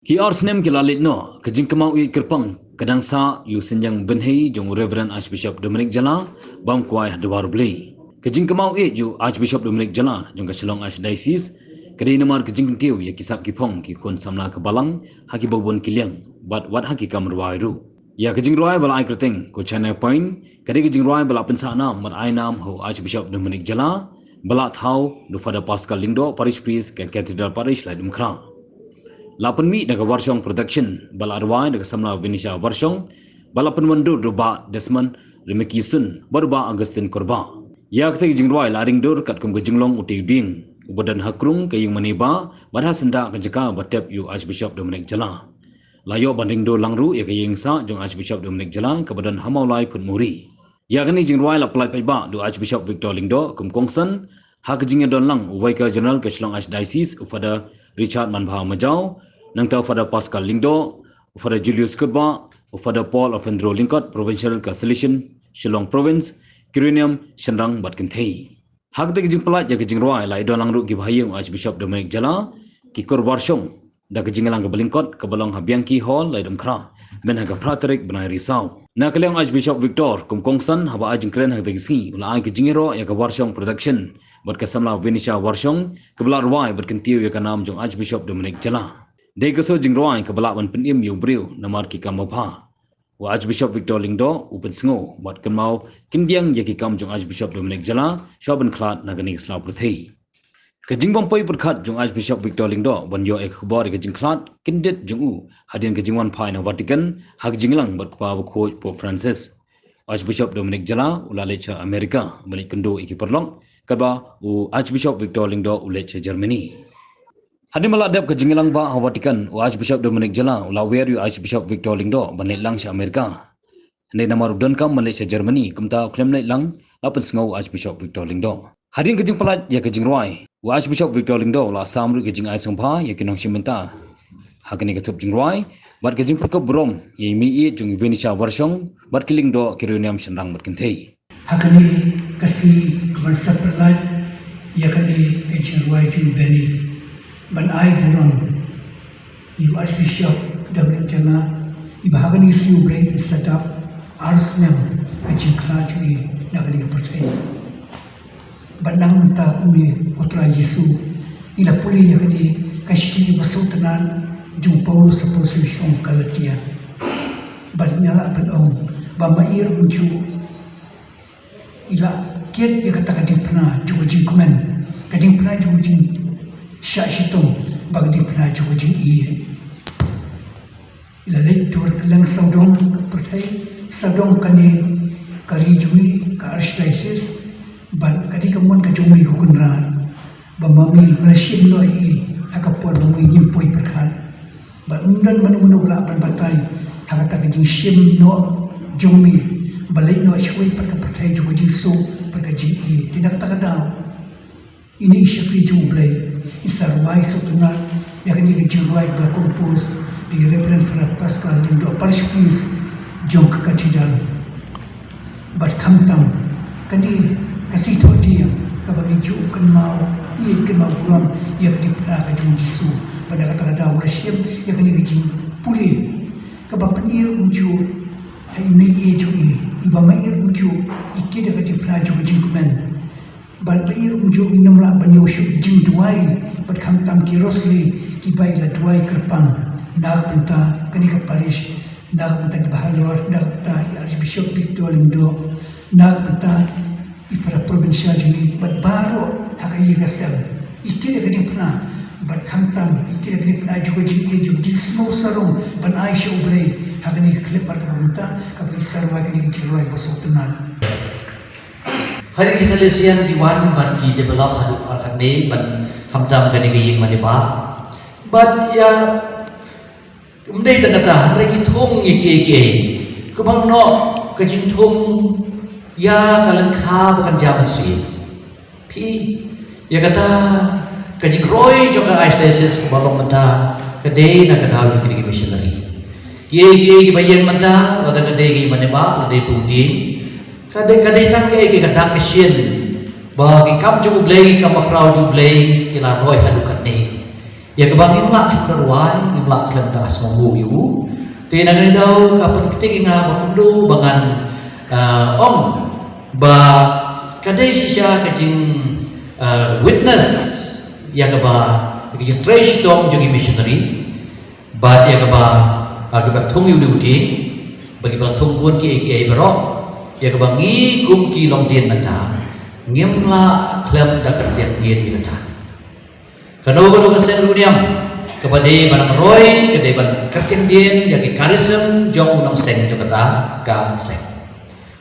Ki arsnem ki lalit no, kejing kemau i kerpang, kadang sa yu senjang benhei jong Reverend Archbishop Dominic Jala, bam kuai hadwar blei. Kejing kemau i yu Archbishop Dominic Jala jong Keselong Archdiocese, kadai namar kejing kentiu ya kisap kipong ki kun samla ke balang, haki bobon kiliang, wat haki kamruai ru. Ya kejing ruai bala ai kerteng ko China Point, kadai kejing ruai bala pensa nam mat ai nam ho Archbishop Dominic Jala, bala thau du Father Pascal Lingdo Parish Priest ke Cathedral Parish lai dumkra. Lapan mi daga Warshong Production, bala arwai daga samla Venetia Warshong, bala penwandur ruba Desmond Remikisun, baruba Augustin Korba. Ya kata kejing ruai laring dur kat kum kejinglong uti ding, ubadan hakrung kayung maniba, badha senda kejeka batep yu Archbishop Dominic Jala. Layo banding dur langru ya kayung sa jong Archbishop Dominic Jala kebadan hamaulai pun muri. Ya kani jing ruai la pelai paiba du Archbishop Victor Lingdo kum kongsan, ha kejingnya don lang Vicar General Keselong Archdiocese Ufada Richard Manbha Majau, Nangta Father Pascal Lingdo, Father Julius Kurba, Father Paul of Andro Lingkot, Provincial Castellation, Shillong Province, Kirinium, Shenrang Batkinthei. Hak de kejing pelat ya kejing ruai lai don langru ki bahayung Archbishop Dominic Jala, ki kor warshong, da kejing lang ke Belingkot, ke Balong Habianki Hall lai dumkra, ben haga praterik benai risau. Na kaliang Archbishop Victor, kum kongsan haba ajing keren hak de kisi, ula ai kejing ro ya ke warshong production, buat kesamla Venetia Warshong, ke belar ruai berkentiu ya ke nam jong Archbishop Dominic Jala. Dei keso jingruai ke balak wan penim yu briu namar ki kamopha. Wa Archbishop Victor Lingdo upen sengo bat kemau kindiang yaki kam jong Archbishop Dominic Jala shoben klat nagani sla pruthei. Ke jingbom poi perkhat jong Archbishop Victor Lingdo ban yo ek khbar ke jing klat kindet jong u hadin ke jingwan phai na Vatican hak jinglang bat kpa khoj Pope Francis. Archbishop Dominic Jala ulalecha Amerika balik kendo iki perlong kaba u Archbishop Victor Lingdo ulecha Germany. Hadi maladap ke jingilang ba Vatican u Archbishop Dominic Jala ula wer yu Archbishop Victor Lingdo banai lang sa Amerika. Hande namar don kam Malaysia Germany kumta klem nai lang lapan sengau Archbishop Victor Lingdo. Hadin ke jing pelat ya ke jing ruai u Archbishop Victor Lingdo la samru ke jing ai songpha ya kinong simenta. Hakani ke tup jing ruai bat ke jing perkop brom ye mi i jung Venetia Warshong bat kilingdo kiruniam Shenrang Batkinthei. Hakani kasi kebansa pelat ya kani ke jing ruai jung beni ban ai burang yu Archbishop Dominic Jala ibahagan isu break set up arsnem kecil kelaju nagani percaya ban nang menta kuni putra Yesu ila puli yakni kashti basutanan jung Paulus Apostleshong Galatia ban nyala ban ong ban mair unju ila kiat ya kata kading pernah juga jingkumen kading pernah juga jing syak hitung bagi pelaju jing iya. Ila lektor kelang saudong pertai saudong kani kari jui ke Archdiocese ban kadi kemun ke jumi ku kunran bamami Malaysia meloi hakapon bamui nyimpoi perkan ban undan manu bela ban batai hakata ke jing sim no jumi balik no chui perkai juga jing so perkai jing iya tidak takadau ini syakri jublai isarwai sotunat yakni ke jiruai bela kompos di Reverend Father Pascal Lingdo Parish Priest jong ke Cathedral bat kamtam kani kasih tu dia kabagi ju kenau ia kenau pulang ia kini pernah ke jong Yesu pada kata-kata worship yakni ke jing pulih kabab penir unju hai me ia ju iba mair unju ikida ke pernah ju jing kumen ban mair unju inamla banyoshu jing duai bat kamtam kirosli kibai la duai kerpang nak penta kani ke parish nak penta ke bahalor nak penta Archbishop Victor Lingdo nak penta para provincial jui bat baro hakai gasel ikira kani pernah bat kamtam ikira kani pernah juga jing juga di semua sarung ban Aisyah ublai hakani klip bar penta kapai sarwa kani jiruai basotunan. Hari ini selesian diwan ban ki develop hadu akhane ban kamtam kani gayeng maniba ban ya mendai tangata hari thong iki kubang no kajing thong ya kalang kha bukan jaman si pi ya kata kajing roy joka Archdiocese kubalong mata kade na kadau jukiri missionary ki bayang mata lada kade ki maniba lada pudi kadai tang ke kata Christian bagi kam jublei kam makrau jublei kila roy hadu katne ya kebang imlak terwai imlak klem dah semua yu ti nang ni dau kapan ketik inga bakundu bangan om ba kadai sisya kajing witness ya keba kajing trace dong jadi missionary ba ya keba keba thong yu uti bagi bala thong buat ki ai berok ya keba ngi kum ki long dien mata ngimla klem da kertian dien ni kata kano kesen runiam kepada barang roy kedai ban kertian dien yaki karisem jong unang seng jo kata ka seng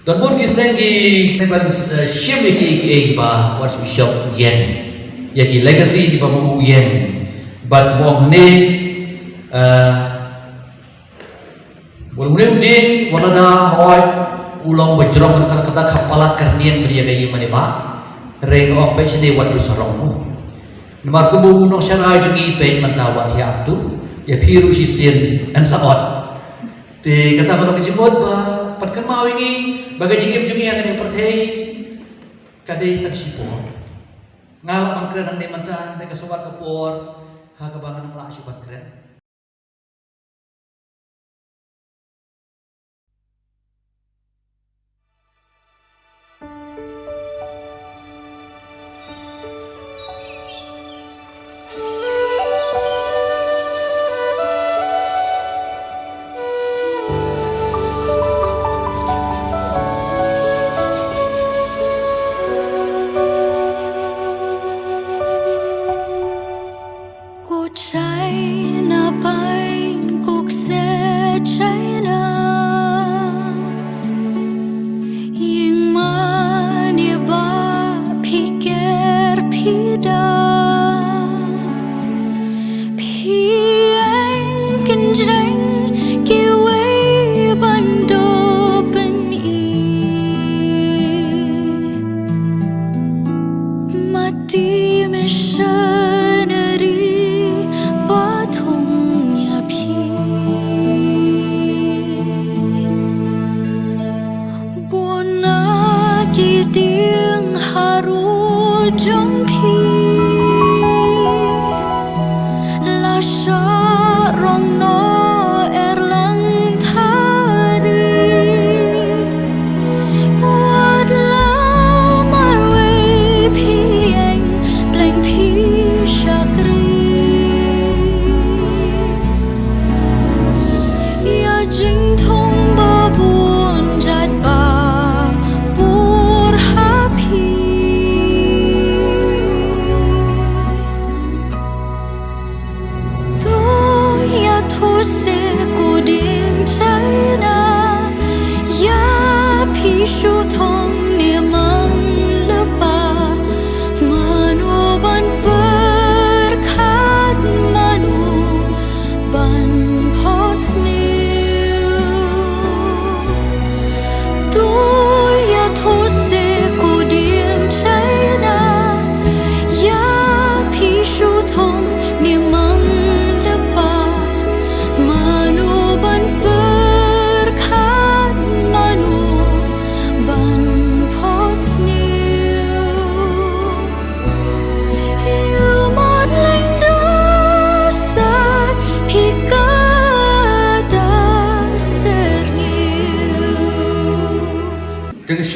dan pun kisah ki keban shim ki ba Archbishop Yen yaki legacy di pamu Yen ban wong ne walaupun din wala da hoy ulang bajrong kata kapalat karnian beria gayi mani ba reng op pe sini watu sarong Namar kubu unong syarai jungi pe mentawat ya abdu ya piru hisin an saot ti kata kalau kejemut ba patkan mau ini bagai jingim jungi yang ini perthei kadai tak sipo ngalam ang kren ang ne manta de kasawat kapor ha kabangan ang laasi bat kren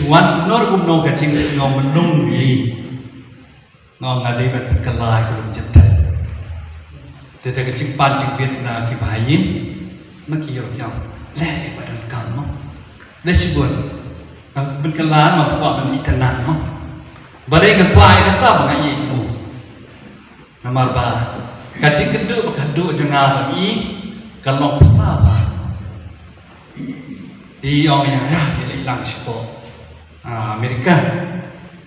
Wan nor gumno kacing singo menung yi ngo ngali bet kelai kulum jetan tete kacing pancing biet na ki bayin maki yor yam le badan kamu le sibun ben kelai ma pwa ben itanan mo bare ngapai kata bangai mu namar ba kacing kedu bakadu jenga ba yi kalok pla ba di ong yang ya ilang sipo Amerika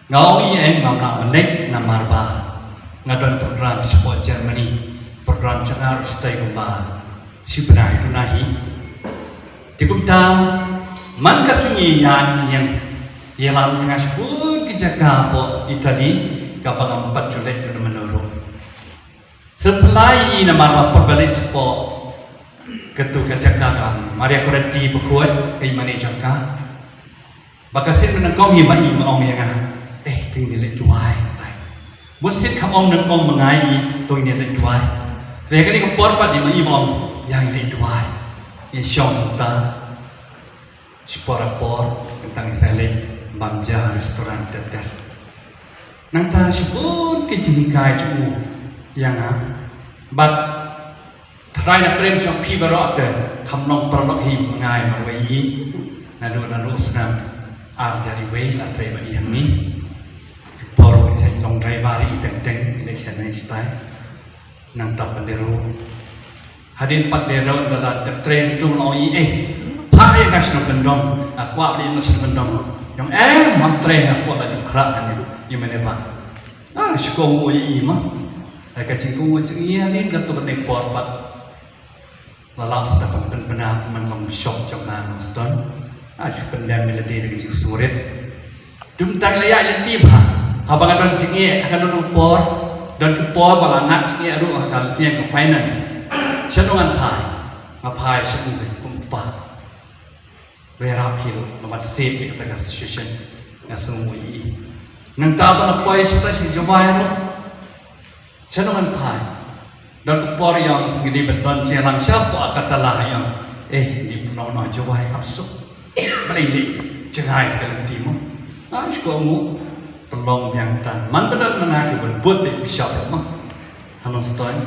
ngau yang ngamla menek namarba ngadon program support Germany program cengar stay gumba sibnai tunahi dikumta man kasingi yang yelam yang asbut kejaga po Itali kapang 4 Julai menurut supply namarba perbalik support ketu kejaga kam Maria Coretti berkuat ai manager ka Bakasit menangkong himai maong yang ting ni lek juai tai. Buat sit kam ong nangkong mengai to ni lek juai. Reka ni kepor pat di imam yang ini dua, yang syom ta, sepor tentang salik bamja restoran teter. Nanta sepun kecihikai cemu yang but try nak prem jom pi baru ada kamnong perlok him mengai marwei nadu sunam arjari wei la try bagi yang ni kepor saya long driver iteng ini saya style. Nang tak penderu hadin pandero dalam train tu melalui pak yang nasional gendong aku abdi nasional gendong yang mam train aku lagi kerak ni yang mana pak nah sekolah ye ima agak cinggung je iya hadin kat tu ketik pot pat lalap sedap benar man shop jangan ston aju pendam melodi dengan cing surit dum tang layak letib abang adon cing akan duduk pot dan kepor bala nak cik aru akan yang ke finance senungan pai sebuah kumpa rera pilu lemat save kita ke situation yang semua ini nang tak apa poi kita si jawai ro senungan pai dan kepor yang gede beton celang siapa kata lah yang di pulau no jawai kapsuk balik cengai dalam timur sekolah pelong yang tan man benar mengaku berbuat di bishop mah hanong stone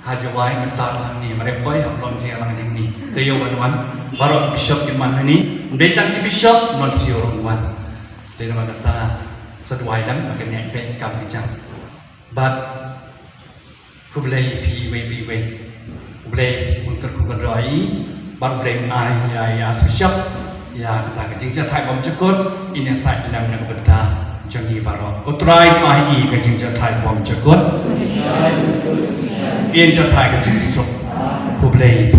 hajawai mentar ni merepoi haplong jelang yang ni tayo wan baru bishop ki man hani ndecang ki bishop non siorong wan tayo kata seduai lam makanya pek kam kicang but kublai pi we kublai unker kugadai bar blame ai as bishop ya kata kecing thai bom cekut ini sai lam nak beta jangi barok ko try to ai ka jing ja thai bom cekut in ja thai ka jing so kublai